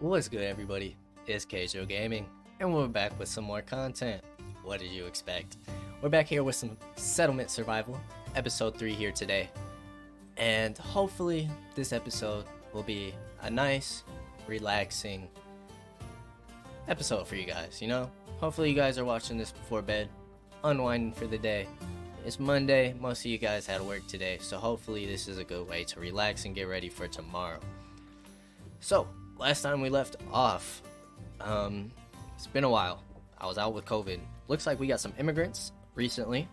What's good, everybody? It's Kaige-O Gaming, and we're back with some more content. What did you expect? We're back here with some Settlement Survival, episode 3 here today. And hopefully this episode will be a nice, relaxing episode for you guys, you know? Hopefully you guys are watching this before bed, unwinding for the day. It's Monday, most of you guys had work today, so hopefully this is a good way to relax and get ready for tomorrow. So, last time we left off, it's been a while. I was out with COVID. Looks like we got some immigrants recently.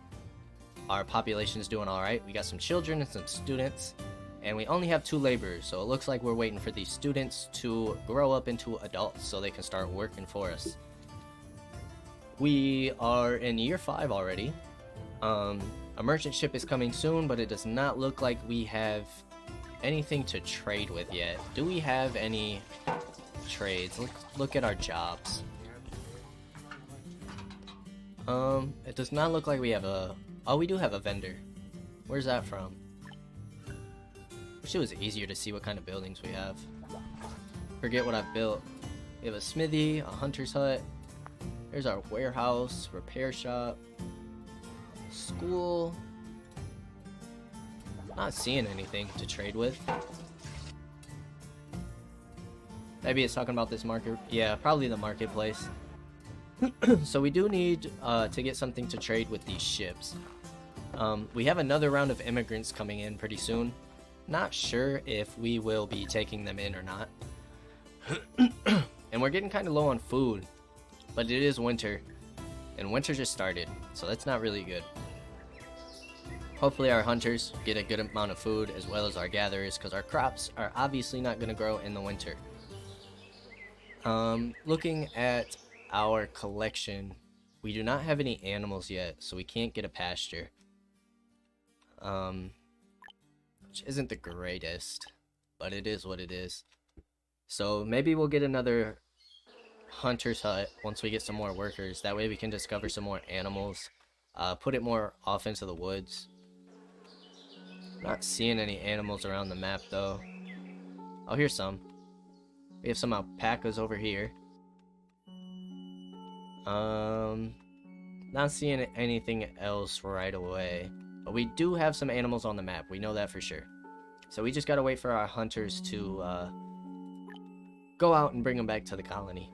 Our population is doing alright. We got some children and some students. And we only have 2 laborers, so it looks like we're waiting for these students to grow up into adults so they can start working for us. We are in year 5 already. A merchant ship is coming soon, but it does not look like we have anything to trade with yet. Do we have any trades? Look at our jobs. It does not look like we have a... Oh, we do have a vendor. Where's that from? Wish it was easier to see what kind of buildings we have. Forget what I've built. We have a smithy, a hunter's hut. There's our warehouse, repair shop, school. Not seeing anything to trade with. Maybe it's talking about this market. Yeah, probably the marketplace. So we do need to get something to trade with these ships. We have another round of immigrants coming in pretty soon. Not sure if we will be taking them in or not. And we're getting kind of low on food. But it is winter. And winter just started. So that's not really good. Hopefully our hunters get a good amount of food as well as our gatherers, because our crops are obviously not going to grow in the winter. Looking at our collection, we do not have any animals yet, so we can't get a pasture. Which isn't the greatest, but it is what it is. So maybe we'll get another hunter's hut once we get some more workers. That way we can discover some more animals, put it more off into the woods. Not seeing any animals around the map though. Oh, here's some. We have some alpacas over here. Not seeing anything else right away. But we do have some animals on the map. We know that for sure. So we just gotta wait for our hunters to go out and bring them back to the colony.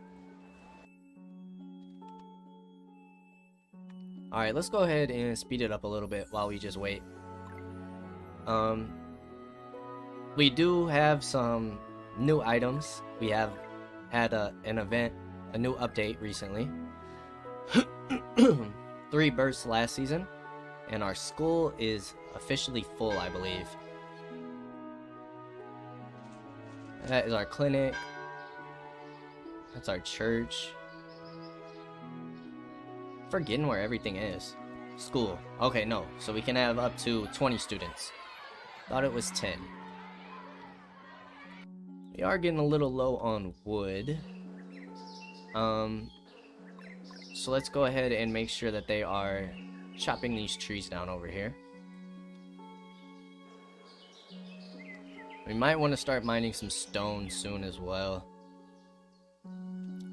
Alright, let's go ahead and speed it up a little bit while we just wait. We do have some new items. We have had an event, a new update recently. 3 bursts last season, and our school is officially full, I believe. That is our clinic. That's our church. Forgetting where everything is. School. Okay, no. So we can have up to 20 students. Thought it was 10. We are getting a little low on wood. So let's go ahead and make sure that they are chopping these trees down over here. We might want to start mining some stone soon as well.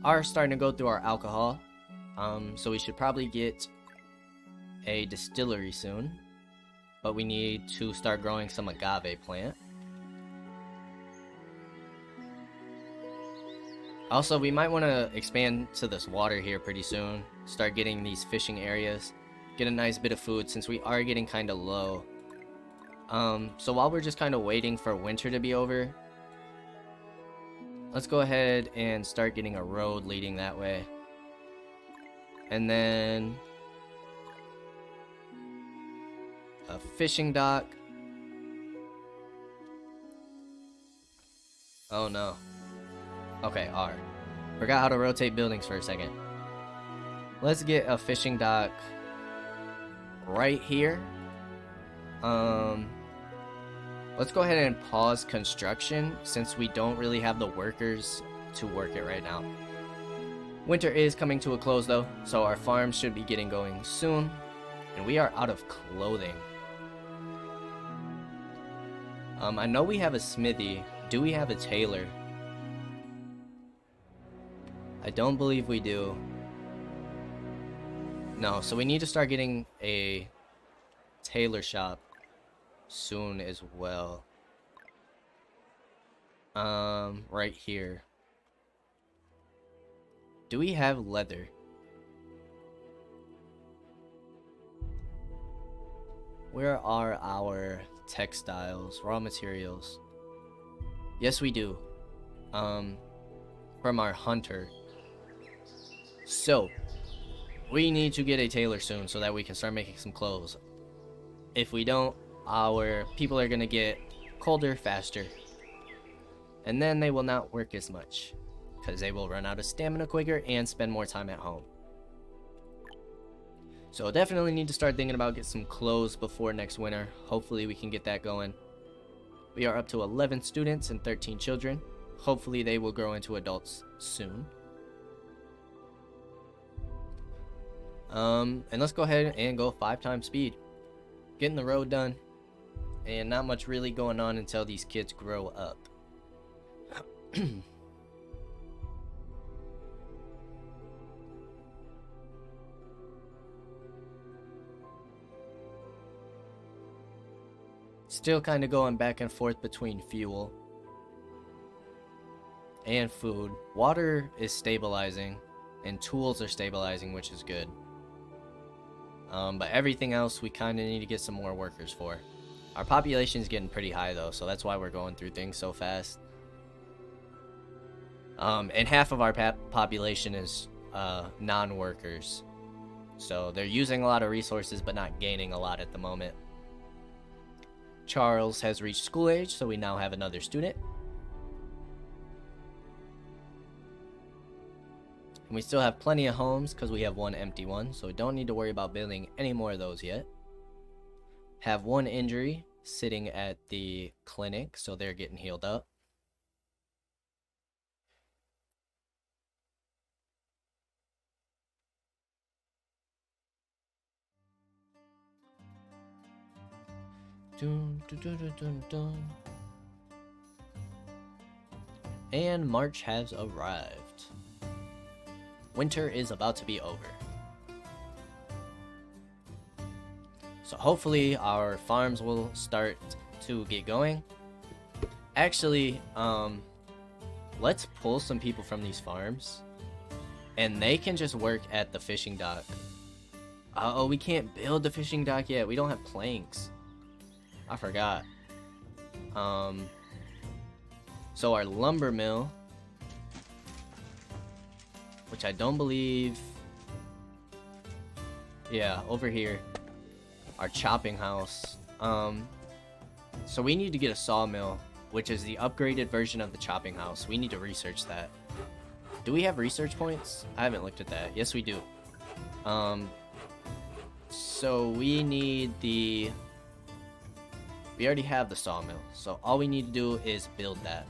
Are starting to go through our alcohol. So we should probably get a distillery soon. But we need to start growing some agave plant. Also, we might want to expand to this water here pretty soon. Start getting these fishing areas. Get a nice bit of food since we are getting kind of low. So while we're just kind of waiting for winter to be over, let's go ahead and start getting a road leading that way. And then a fishing dock. Oh no. Okay, R. Forgot how to rotate buildings for a second. Let's get a fishing dock right here. Let's go ahead and pause construction since we don't really have the workers to work it right now. Winter is coming to a close though, so our farm should be getting going soon. And we are out of clothing. I know we have a smithy. Do we have a tailor? I don't believe we do. No, so we need to start getting a tailor shop soon as well. Right here. Do we have leather? Where are our textiles, raw materials? Yes, we do. From our hunter. So, we need to get a tailor soon so that we can start making some clothes. If we don't, our people are gonna get colder faster. And then they will not work as much, because they will run out of stamina quicker and spend more time at home. So definitely need to start thinking about getting some clothes before next winter. Hopefully we can get that going. We are up to 11 students and 13 children. Hopefully they will grow into adults soon. And let's go ahead and go 5 times speed. Getting the road done. And not much really going on until these kids grow up. Still kind of going back and forth between fuel and food. Water is stabilizing and tools are stabilizing, which is good. But everything else we kind of need to get some more workers for. Our population is getting pretty high though, so that's why we're going through things so fast. And half of our population is non-workers. So they're using a lot of resources but not gaining a lot at the moment. Charles has reached school age, so we now have another student. And we still have plenty of homes because we have one empty one, so we don't need to worry about building any more of those yet. Have one injury sitting at the clinic, so they're getting healed up. Dun, dun, dun, dun, dun, dun. And March has arrived. Winter is about to be over. So hopefully our farms will start to get going. Actually, let's pull some people from these farms. And they can just work at the fishing dock. Oh, we can't build the fishing dock yet. We don't have planks. I forgot. So our lumber mill, which I don't believe, yeah, over here. Our chopping house. So we need to get a sawmill, which is the upgraded version of the chopping house. We need to research that. Do we have research points? I haven't looked at that. Yes, we do. So we need the... We already have the sawmill, so all we need to do is build that.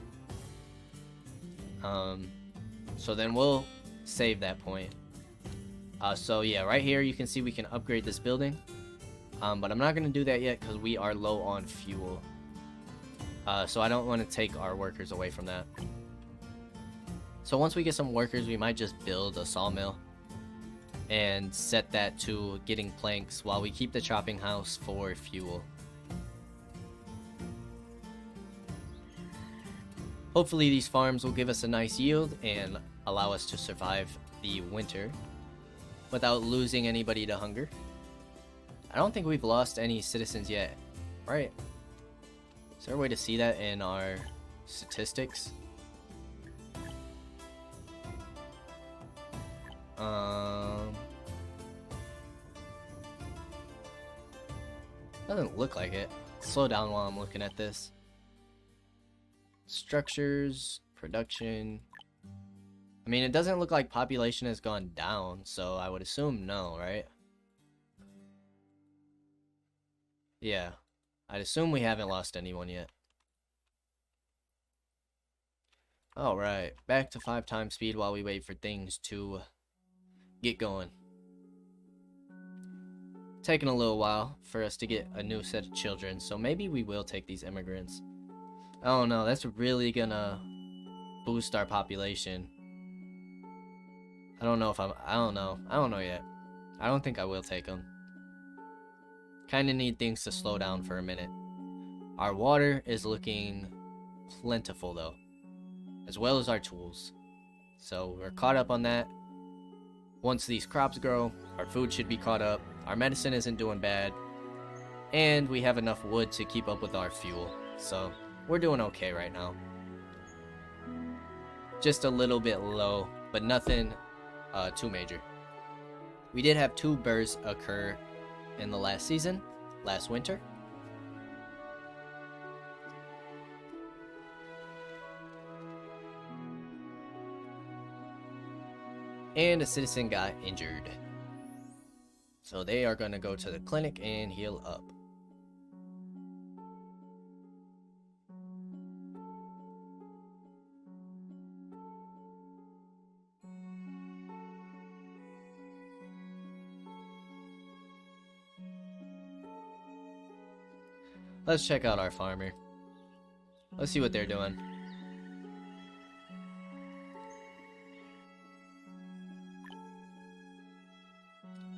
So then we'll save that point. So yeah, right here you can see we can upgrade this building. But I'm not going to do that yet because we are low on fuel. So I don't want to take our workers away from that. So once we get some workers, we might just build a sawmill and set that to getting planks while we keep the chopping house for fuel. Hopefully these farms will give us a nice yield and allow us to survive the winter without losing anybody to hunger. I don't think we've lost any citizens yet, right? Is there a way to see that in our statistics? Doesn't look like it. Slow down while I'm looking at this. Structures, production. I mean, it doesn't look like population has gone down, so I would assume no, right? Yeah, I'd assume we haven't lost anyone yet. Alright, back to 5 times speed while we wait for things to get going. Taking a little while for us to get a new set of children, so maybe we will take these immigrants. Oh no, that's really gonna boost our population. I don't know if I don't know. I don't know yet. I don't think I will take them. Kinda need things to slow down for a minute. Our water is looking plentiful though, as well as our tools. So we're caught up on that. Once these crops grow, our food should be caught up. Our medicine isn't doing bad. And we have enough wood to keep up with our fuel. So we're doing okay right now. Just a little bit low, but nothing too major. We did have 2 bursts occur in the last winter. And a citizen got injured. So they are going to go to the clinic and heal up. Let's check out our farmer. Let's see what they're doing.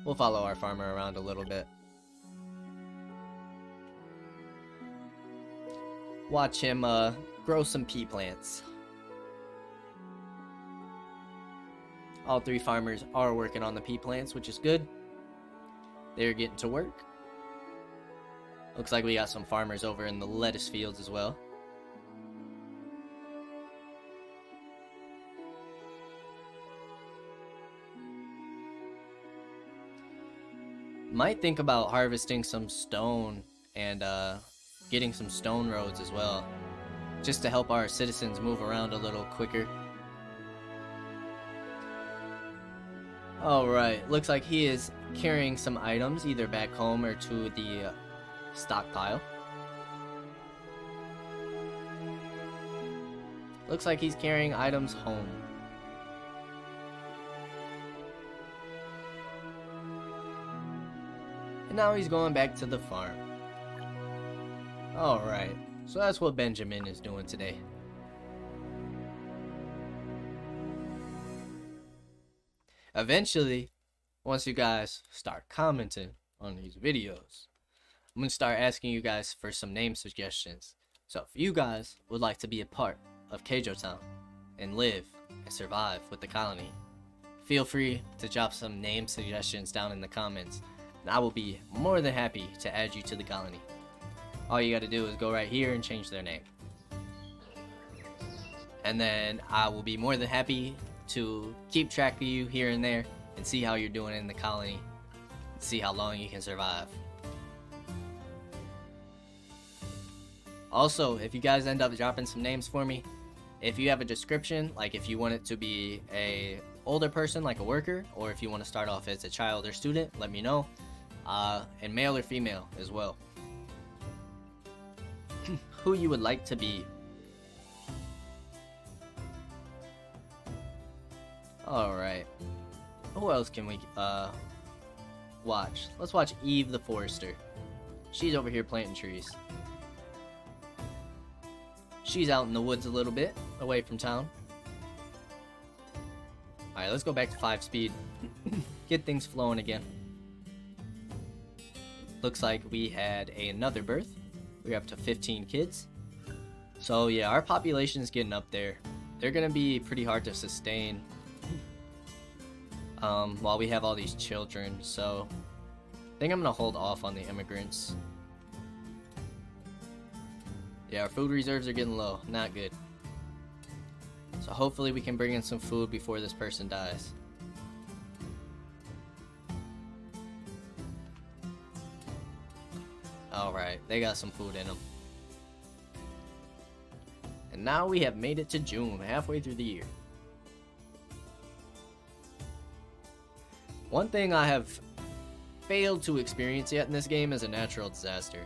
We'll follow our farmer around a little bit. Watch him grow some pea plants. All 3 farmers are working on the pea plants, which is good. They're getting to work. Looks like we got some farmers over in the lettuce fields as well. Might think about harvesting some stone and getting some stone roads as well, just to help our citizens move around a little quicker. Alright, looks like he is carrying some items either back home or to the stockpile. Looks like he's carrying items home. And now he's going back to the farm. Alright, so that's what Benjamin is doing today. Eventually, once you guys start commenting on these videos, I'm going to start asking you guys for some name suggestions. So if you guys would like to be a part of Kaigeotown and live and survive with the colony, feel free to drop some name suggestions down in the comments, and I will be more than happy to add you to the colony. All you gotta do is go right here and change their name. And then I will be more than happy to keep track of you here and there and see how you're doing in the colony, and see how long you can survive. Also, if you guys end up dropping some names for me, if you have a description, like if you want it to be a older person, like a worker, or if you want to start off as a child or student, let me know. And male or female as well. Who you would like to be. Alright. Who else can we watch? Let's watch Eve the Forester. She's over here planting trees. She's out in the woods a little bit, away from town. Alright, let's go back to 5 speed. Get things flowing again. Looks like we had another birth. We're up to 15 kids. So yeah, our population is getting up there. They're gonna be pretty hard to sustain while we have all these children. So I think I'm gonna hold off on the immigrants. Yeah, our food reserves are getting low. Not good. So hopefully we can bring in some food before this person dies. Alright, they got some food in them. And now we have made it to June, halfway through the year. One thing I have failed to experience yet in this game is a natural disaster.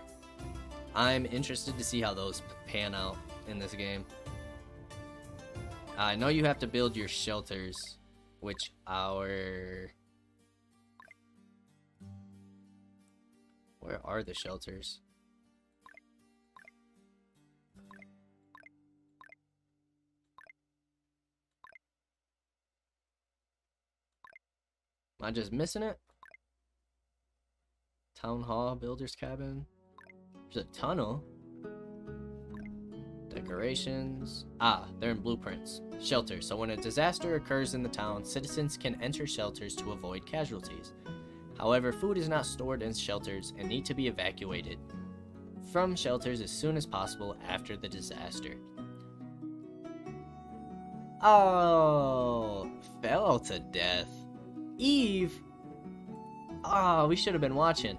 I'm interested to see how those pan out in this game. I know you have to build your shelters, which where are the shelters? Am I just missing it? Town hall, builder's cabin. There's a tunnel. Decorations. Ah, they're in blueprints. Shelter. So when a disaster occurs in the town, citizens can enter shelters to avoid casualties. However, food is not stored in shelters and need to be evacuated from shelters as soon as possible after the disaster. Oh, fell to death. Eve. Ah, we should have been watching.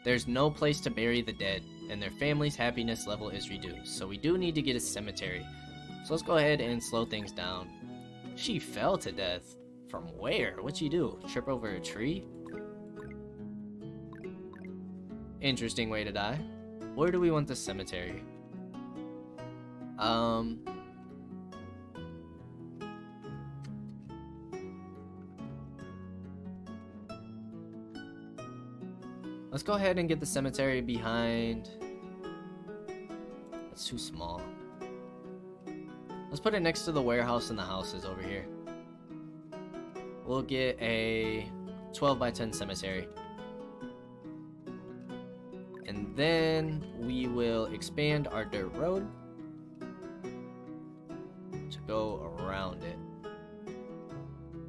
There's no place to bury the dead, and their family's happiness level is reduced, so we do need to get a cemetery. So let's go ahead and slow things down. She fell to death. From where? What'd she do? Trip over a tree? Interesting way to die. Where do we want the cemetery? Let's go ahead and get the cemetery behind. That's too small. Let's put it next to the warehouse and the houses over here. We'll get a 12 by 10 cemetery. And then we will expand our dirt road to go around it.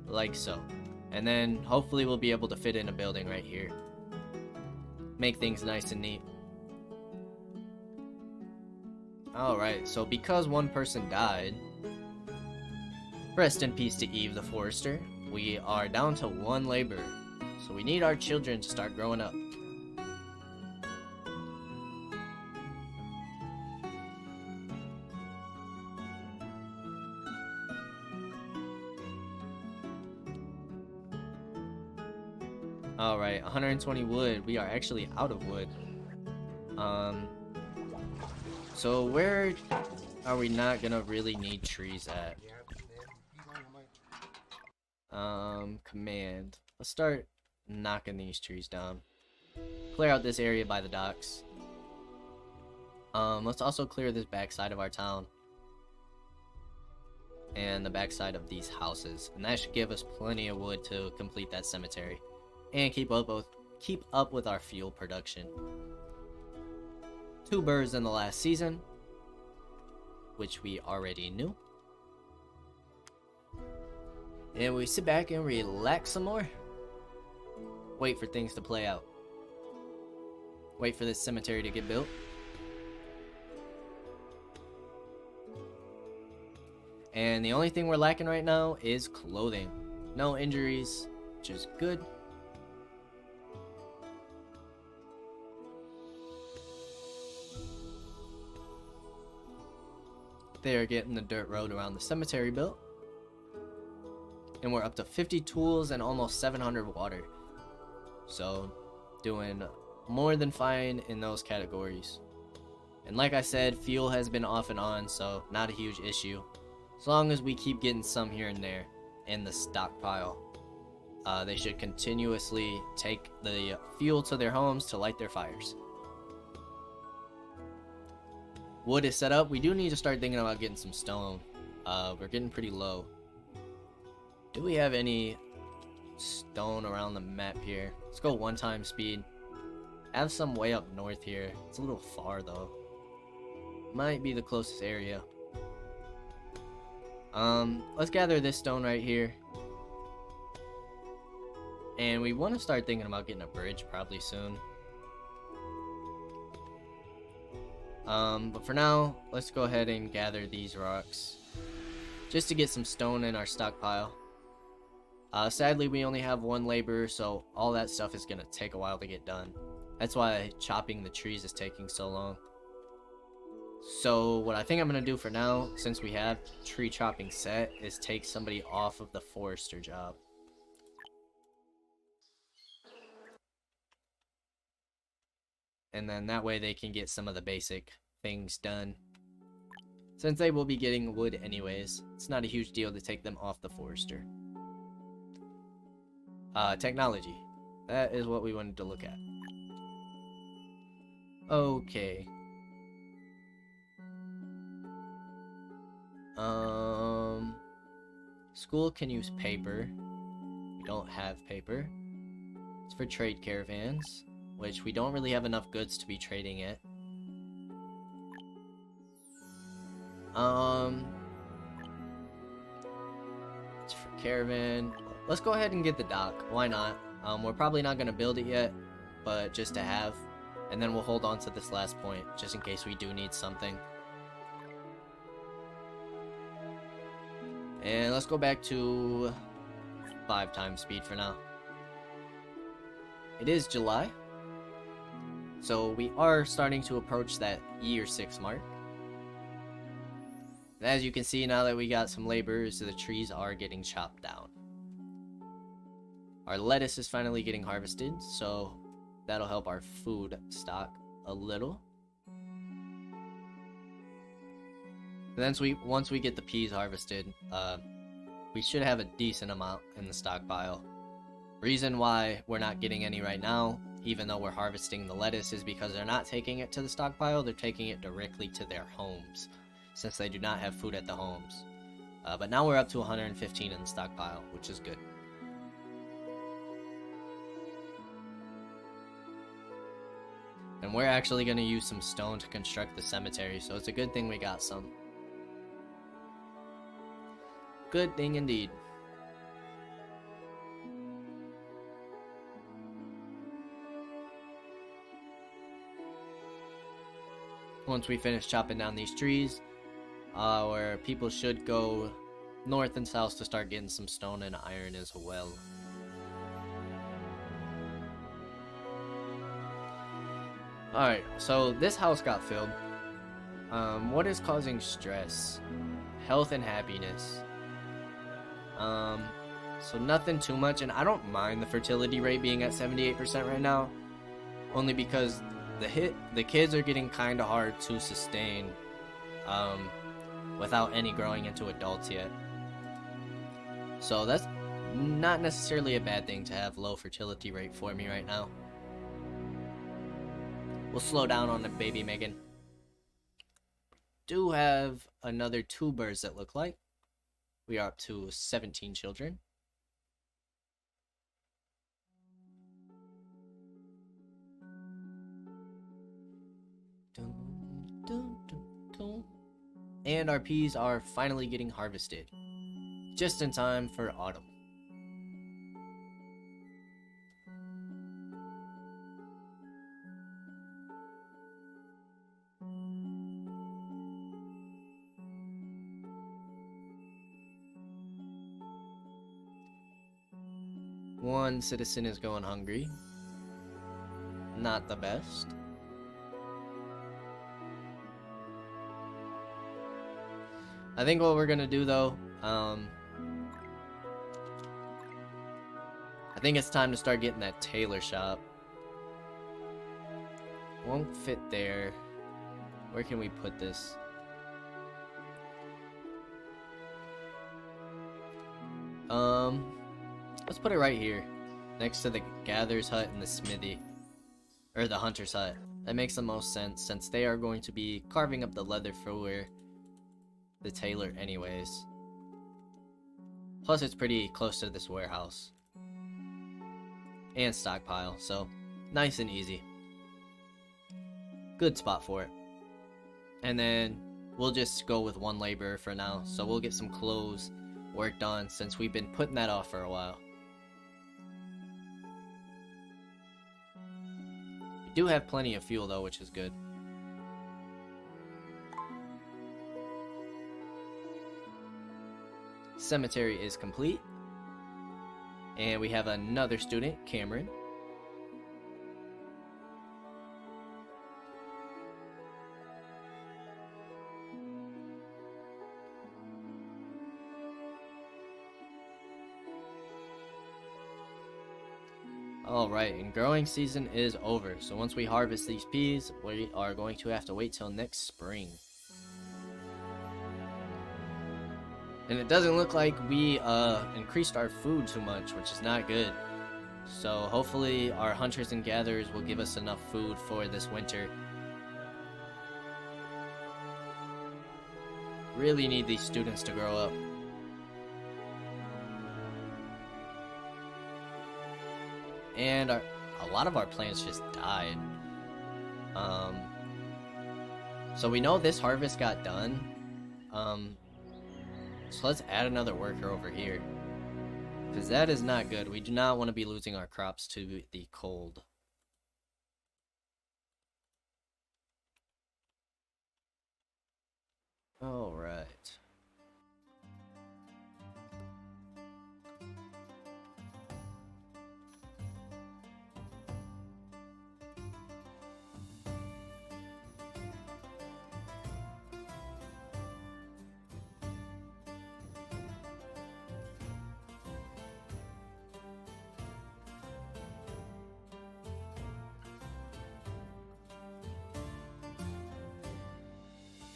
Like so. And then hopefully we'll be able to fit in a building right here. Make things nice and neat. Alright, so because one person died, rest in peace to Eve the Forester, we are down to one laborer. So we need our children to start growing up. Alright, 120 wood. We are actually out of wood. So where are we not gonna really need trees at? Command. Let's start knocking these trees down. Clear out this area by the docks. Let's also clear this backside of our town. And the backside of these houses. And that should give us plenty of wood to complete that cemetery. And keep up with our fuel production. 2 birds in the last season, which we already knew. And we sit back and relax some more. Wait for things to play out. Wait for this cemetery to get built. And the only thing we're lacking right now is clothing. No injuries, which is good. They are getting the dirt road around the cemetery built. And we're up to 50 tools and almost 700 water. So, doing more than fine in those categories. And like I said, fuel has been off and on, so not a huge issue. As long as we keep getting some here and there in the stockpile. They should continuously take the fuel to their homes to light their fires. Wood is set up. We do need to start thinking about getting some stone. We're getting pretty low. Do we have any stone around the map here? Let's go 1 speed. I have some way up north here. It's a little far though. Might be the closest area. Let's gather this stone right here. And we want to start thinking about getting a bridge probably soon. But for now, let's go ahead and gather these rocks. Just to get some stone in our stockpile. Sadly, we only have 1 laborer, so all that stuff is gonna take a while to get done. That's why chopping the trees is taking so long. So what I think I'm gonna do for now, since we have tree chopping set, is take somebody off of the forester job. And then that way they can get some of the basic things done. Since they will be getting wood anyways, it's not a huge deal to take them off the forester. Technology. That is what we wanted to look at. Okay. School can use paper. We don't have paper. It's for trade caravans, which we don't really have enough goods to be trading it. It's for caravan. Let's go ahead and get the dock. Why not? We're probably not gonna build it yet, but just to have. And then we'll hold on to this last point, just in case we do need something. And let's go back to 5 times speed for now. It is July, so we are starting to approach that year 6 mark. And as you can see, now that we got some laborers, the trees are getting chopped down. Our lettuce is finally getting harvested, so that'll help our food stock a little. And then once we get the peas harvested, we should have a decent amount in the stockpile. Reason why we're not getting any right now, even though we're harvesting the lettuce, is because they're not taking it to the stockpile, they're taking it directly to their homes, since they do not have food at the homes. But now we're up to 115 in the stockpile, which is good. And we're actually going to use some stone to construct the cemetery, so it's a good thing we got some. Good thing indeed. Once we finish chopping down these trees, our people should go north and south to start getting some stone and iron as well. Alright, so this house got filled. What is causing stress? Health and happiness. So nothing too much, and I don't mind the fertility rate being at 78% right now, only because the kids are getting kind of hard to sustain, without any growing into adults yet. So that's not necessarily a bad thing to have low fertility rate for me right now. We'll slow down on the baby Megan. Do have another 2 birds that look like. We are up to 17 children. And our peas are finally getting harvested, just in time for autumn. One citizen is going hungry. Not the best. I think what we're gonna do though, I think it's time to start getting that tailor shop. Won't fit there. Where can we put this? Let's put it right here, next to the gatherer's hut and the smithy, or the hunter's hut. That makes the most sense, since they are going to be carving up the leather for the tailor anyways. Plus it's pretty close to this warehouse and stockpile, so nice and easy. Good spot for it. And then we'll just go with 1 laborer for now, so we'll get some clothes worked on since we've been putting that off for a while. We do have plenty of fuel though, which is good. Cemetery is complete. And we have another student, Cameron. Alright, and growing season is over, so once we harvest these peas, we are going to have to wait till next spring. And it doesn't look like we increased our food too much, which is not good. So hopefully our hunters and gatherers will give us enough food for this winter. Really need these students to grow up. And a lot of our plants just died. So we know this harvest got done. So let's add another worker over here, because that is not good. We do not want to be losing our crops to the cold. All right.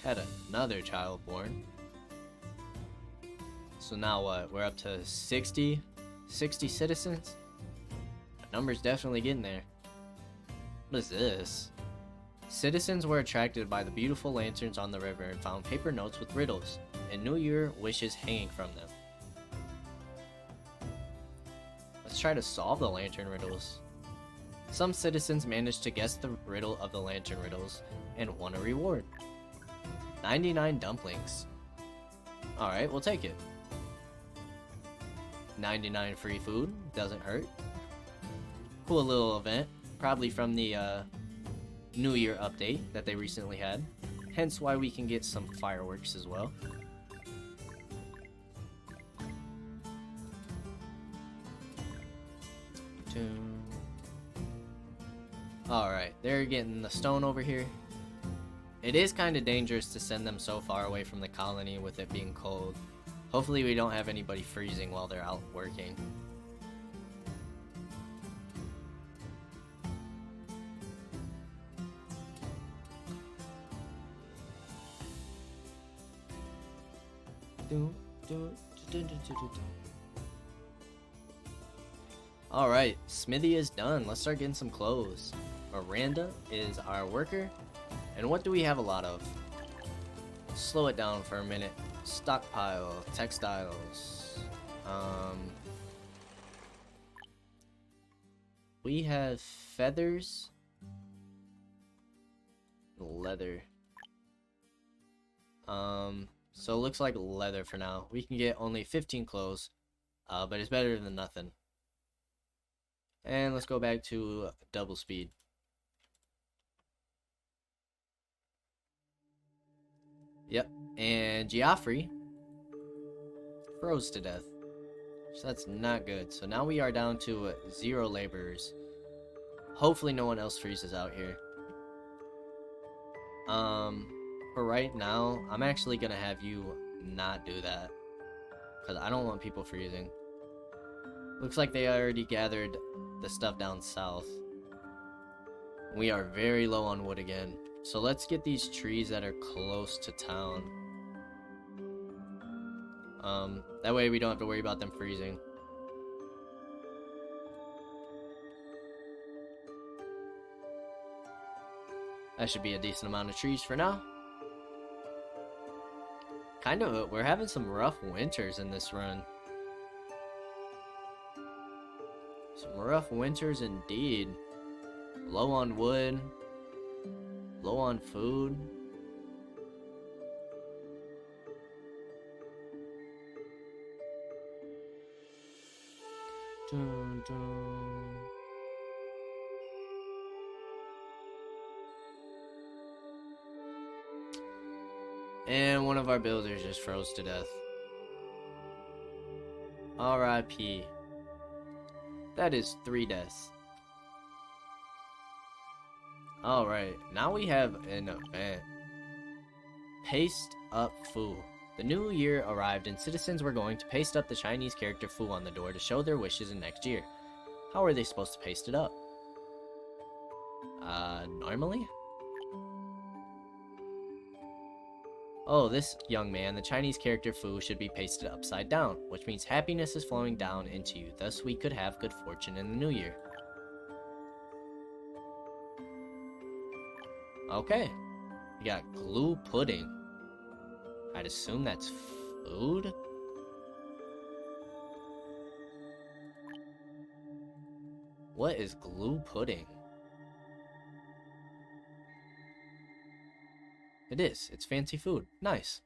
Had another child born. So now what? We're up to 60 citizens? The number's definitely getting there. What is this? Citizens were attracted by the beautiful lanterns on the river and found paper notes with riddles and New Year wishes hanging from them. Let's try to solve the lantern riddles. Some citizens managed to guess the riddle of the lantern riddles and won a reward. 99 dumplings. Alright, we'll take it. 99 free food, doesn't hurt. Cool little event, probably from the New Year update that they recently had. Hence why we can get some fireworks as well. Alright, they're getting the stone over here. It is kind of dangerous to send them so far away from the colony with it being cold. Hopefully we don't have anybody freezing while they're out working. Alright, Smithy is done. Let's start getting some clothes. Miranda is our worker. And what do we have a lot of? Slow it down for a minute. Stockpile, textiles. We have feathers, leather. So it looks like leather for now. We can get only 15 clothes, but it's better than nothing. And let's go back to double speed. Yep, and Geoffrey froze to death. So that's not good. So now we are down to 0 laborers. Hopefully no one else freezes out here. For right now, I'm actually gonna have you not do that, because I don't want people freezing. Looks like they already gathered the stuff down south. We are very low on wood again. So let's get these trees that are close to town. That way we don't have to worry about them freezing. That should be a decent amount of trees for now. We're having some rough winters in this run. Some rough winters indeed. Low on wood. Low on food. Dun, dun. And one of our builders just froze to death. R.I.P. That is 3 deaths. Alright, now we have an event. Paste up Fu. The new year arrived and citizens were going to paste up the Chinese character Fu on the door to show their wishes in next year. How are they supposed to paste it up? Normally? Oh, this young man, the Chinese character Fu, should be pasted upside down, which means happiness is flowing down into you, thus we could have good fortune in the new year. Okay. We got glue pudding. I'd assume that's food? What is glue pudding? It is. It's fancy food. Nice.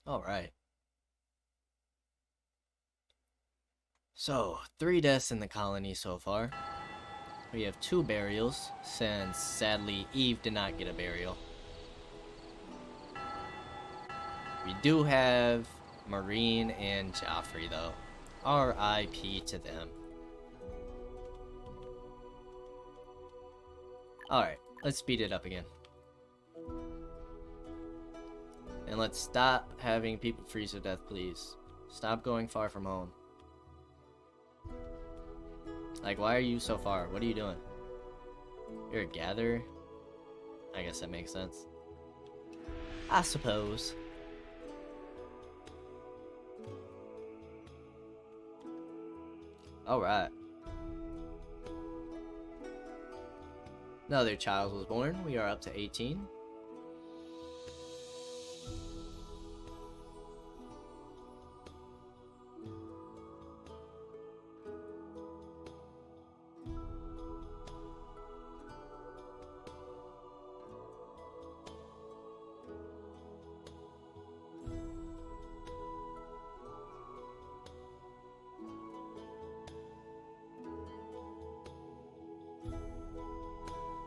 Alright. So, 3 deaths in the colony so far. We have 2 burials, since sadly Eve did not get a burial. We do have Marine and Joffrey though. R.I.P. to them. Alright, let's speed it up again. And let's stop having people freeze to death, please. Stop going far from home. Like, why are you so far? What are you doing? You're a gatherer? I guess that makes sense. I suppose. Alright. Another child was born. We are up to 18.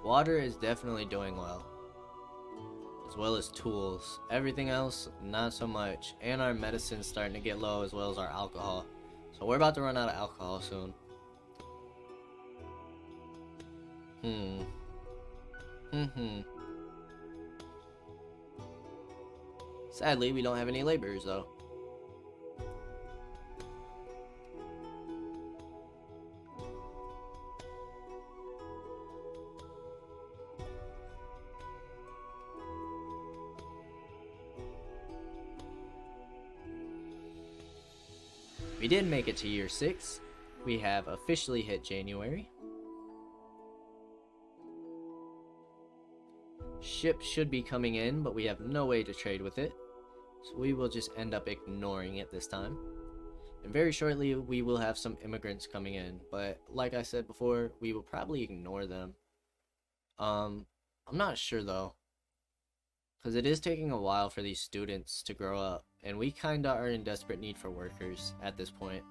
Water is definitely doing well as tools. Everything else, not so much. And our medicine's starting to get low, as well as our alcohol. So we're about to run out of alcohol soon. Sadly, we don't have any laborers, though. We did make it to year 6. We have officially hit January. Ship should be coming in, but we have no way to trade with it. So we will just end up ignoring it this time. And very shortly, we will have some immigrants coming in. But like I said before, we will probably ignore them. I'm not sure though. Because it is taking a while for these students to grow up. And we kinda are in desperate need for workers at this point.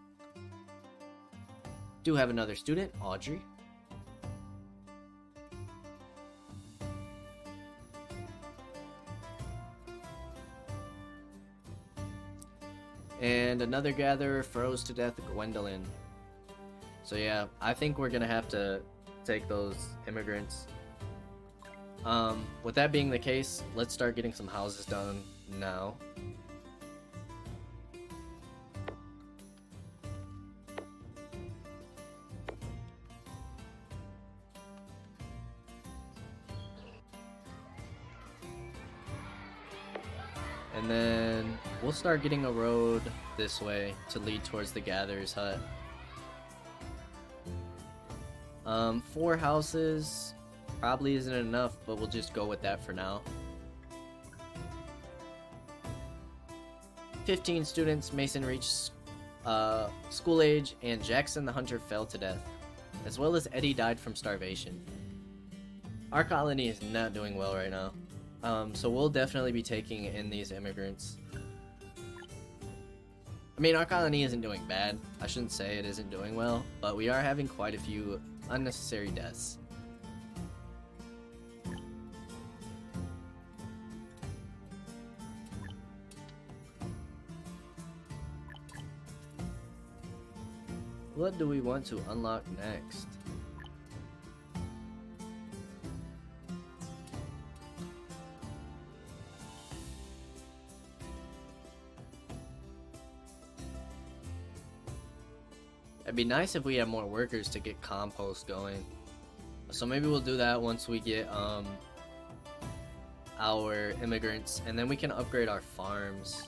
Do have another student, Audrey. And another gatherer froze to death, Gwendolyn. So yeah, I think we're gonna have to take those immigrants. With that being the case, let's start getting some houses done now. And then we'll start getting a road this way to lead towards the gatherer's hut. 4 houses probably isn't enough, but we'll just go with that for now. 15 students, Mason reached school age, and Jackson the Hunter fell to death, as well as Eddie died from starvation. Our colony is not doing well right now. So we'll definitely be taking in these immigrants. I mean, our colony isn't doing bad. I shouldn't say it isn't doing well, but we are having quite a few unnecessary deaths. What do we want to unlock next? It'd be nice if we had more workers to get compost going. So maybe we'll do that once we get our immigrants, and then we can upgrade our farms.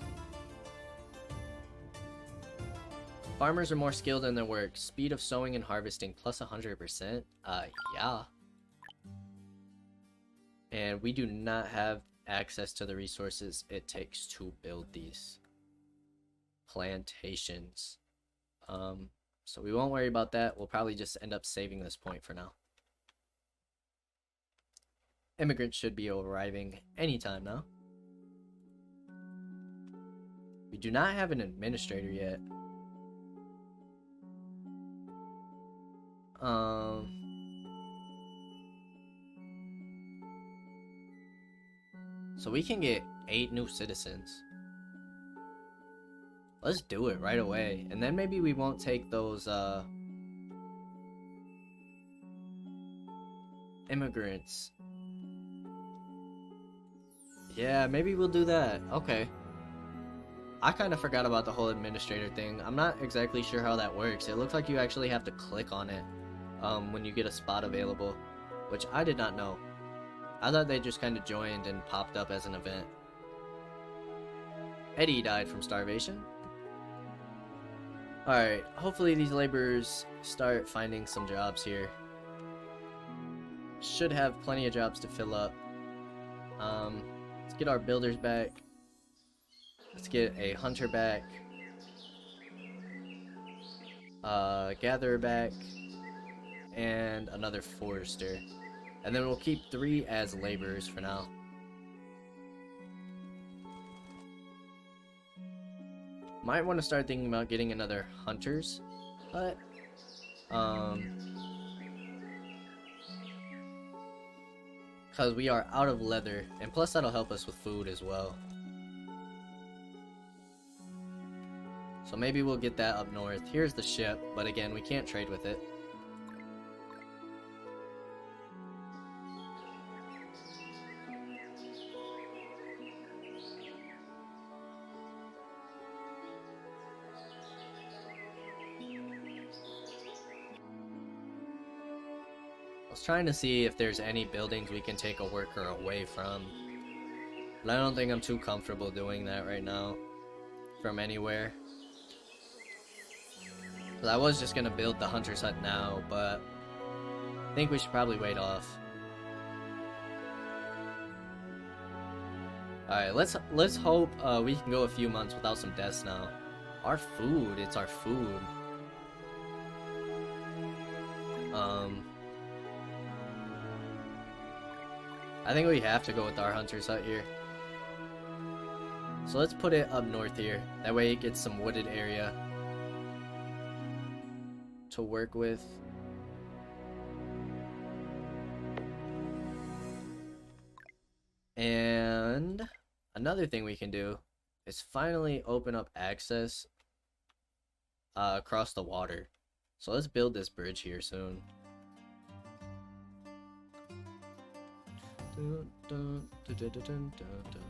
Farmers are more skilled in their work. Speed of sowing and harvesting plus 100%. Yeah. And we do not have access to the resources it takes to build these plantations. So we won't worry about that. We'll probably just end up saving this point for now. Immigrants should be arriving anytime now. We do not have an administrator yet. So we can get 8 new citizens. Let's do it right away. And then maybe we won't take those immigrants. Yeah, maybe we'll do that. Okay. I kind of forgot about the whole administrator thing. I'm not exactly sure how that works. It looks like you actually have to click on it when you get a spot available, which I did not know. I thought they just kind of joined and popped up as an event. Eddie died from starvation. Alright, hopefully these laborers start finding some jobs here. Should have plenty of jobs to fill up. Let's get our builders back. Let's get a hunter back. Gatherer back. And another forester. And then we'll keep 3 as laborers for now. Might want to start thinking about getting another hunters, but because we are out of leather, and plus that'll help us with food as well. So maybe we'll get that up north. Here's the ship, but again, we can't trade with it. I was trying to see if there's any buildings we can take a worker away from, but I don't think I'm too comfortable doing that right now from anywhere. I was just gonna build the hunter's hut now, but I think we should probably wait off. Alright, let's hope we can go a few months without some deaths now. Our food, it's our food. I think we have to go with our hunter's hut here. So let's put it up north here. That way it gets some wooded area to work with. And another thing we can do is finally open up access across the water. So let's build this bridge here soon. Dun, dun, dun, dun, dun, dun, dun.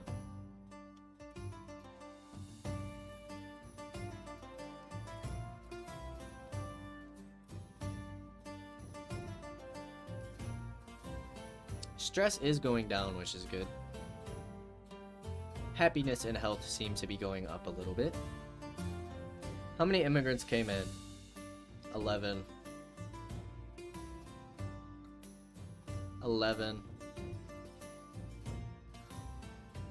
Stress is going down, which is good. Happiness and health seem to be going up a little bit. How many immigrants came in? 11. 11.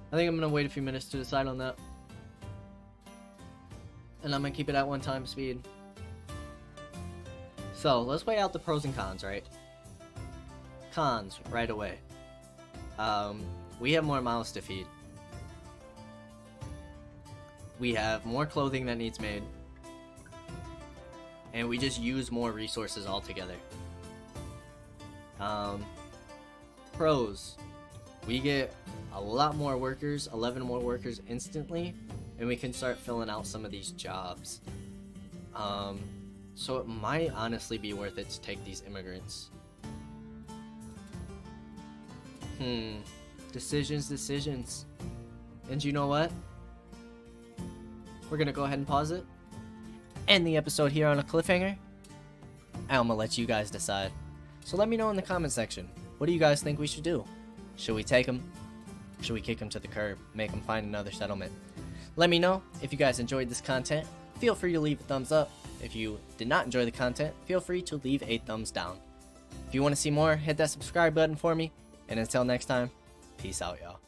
I think I'm gonna wait a few minutes to decide on that. And I'm gonna keep it at 1 time speed. So, let's weigh out the pros and cons, right? Cons, right away. We have more mouths to feed. We have more clothing that needs made. And we just use more resources altogether. Pros. We get a lot more workers, 11 more workers instantly, and we can start filling out some of these jobs. So it might honestly be worth it to take these immigrants. Decisions. And you know what? We're gonna go ahead and pause it. End the episode here on a cliffhanger. And I'm gonna let you guys decide. So let me know in the comment section. What do you guys think we should do? Should we take them? Should we kick them to the curb? Make them find another settlement? Let me know. If you guys enjoyed this content, feel free to leave a thumbs up. If you did not enjoy the content, feel free to leave a thumbs down. If you want to see more, hit that subscribe button for me. And until next time, peace out, y'all.